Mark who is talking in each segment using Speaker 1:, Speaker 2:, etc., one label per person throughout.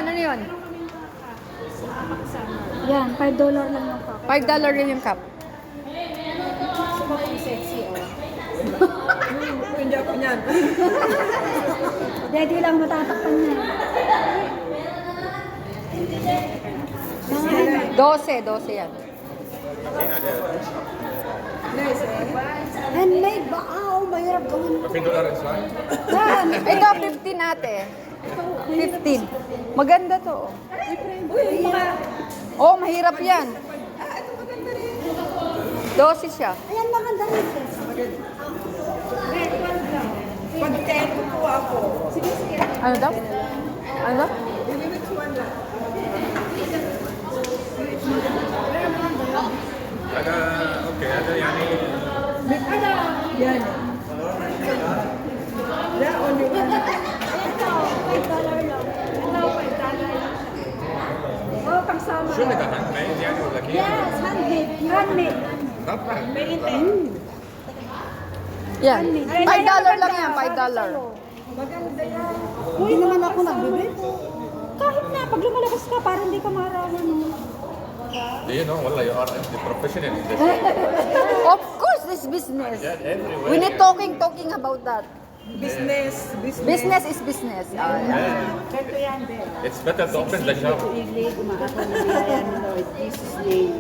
Speaker 1: yun? Ano yun?
Speaker 2: Yan, $5 lang yung cup.
Speaker 1: $5 rin yung cup.
Speaker 2: Sexy, oh.
Speaker 3: Hindi ako niyan.
Speaker 2: Daddy lang matatakpan niya.
Speaker 1: 12 yan.
Speaker 3: Nice eh.
Speaker 2: Handmade ba? Oh, mahirap gawin.
Speaker 4: $15 lang.
Speaker 2: Yan.
Speaker 1: Ito, 15 ate. 15. Maganda to.
Speaker 3: Uy, mga...
Speaker 1: Oh, mahirap yan. 12 siya.
Speaker 2: Ayan, maganda rin.
Speaker 3: Pag 10 ko po ako. Sige, sige.
Speaker 1: Ano daw? Ano daw?
Speaker 3: Which one na?
Speaker 4: Ada, okay, ada yani.
Speaker 3: Yan. Yeah, only one.
Speaker 2: Ito, $5 lang. Ito, $5 lang. Oh, pagsama.
Speaker 4: شو اللي ده handmade يعني ولا كيف؟
Speaker 2: Yes, handmade. Handmade.
Speaker 4: Not bad.
Speaker 1: Yan. $5 lang yan, $5.
Speaker 3: Maganda yan.
Speaker 2: Hindi naman ako nagbibig. Kahit na, pag lumalabas ka, parang hindi ka marawan.
Speaker 4: Do you know? Wallah, you are the professional in this.
Speaker 1: Of course, this business.
Speaker 4: Yeah, everywhere.
Speaker 1: We need talking about that.
Speaker 3: Business.
Speaker 1: Business is business. Yeah.
Speaker 2: Ito yan, Ben.
Speaker 4: It's better to open the shop.
Speaker 2: Ilig, umaakon na yan. Jesus name.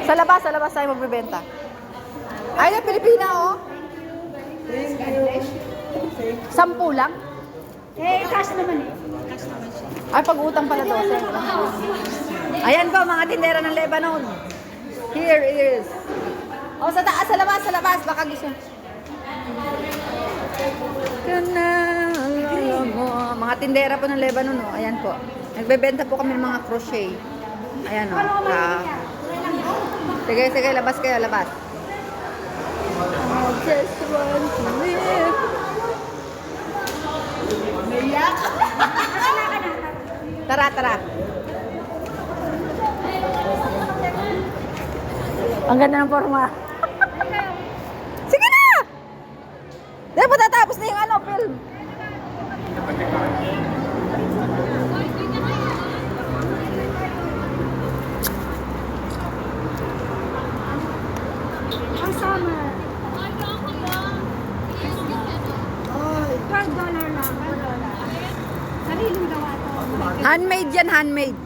Speaker 1: Sa labas tayo magbebenta. Ay, na Pilipina, oh.
Speaker 3: Thank you.
Speaker 1: 10 lang?
Speaker 2: Eh, cash naman eh. Cash naman siya.
Speaker 1: Ay, pag-utang pala to. Ayan po, mga tindera ng Lebanon. Here is. Oh, sa taas, sa labas. Baka gusto. Mga tindera po ng Lebanon, oh. Ayan po. Nagbebenta po kami ng mga crochet. Ayan, oh. Sige, labas kayo, labas. I just want to live. Tara. Ang ganda ng forma. Sige na! Dahil patatapos na yung film.
Speaker 2: Ang summer. Oh, $12 lang. $12. Sariling gawa to.
Speaker 1: Handmade yan, handmade.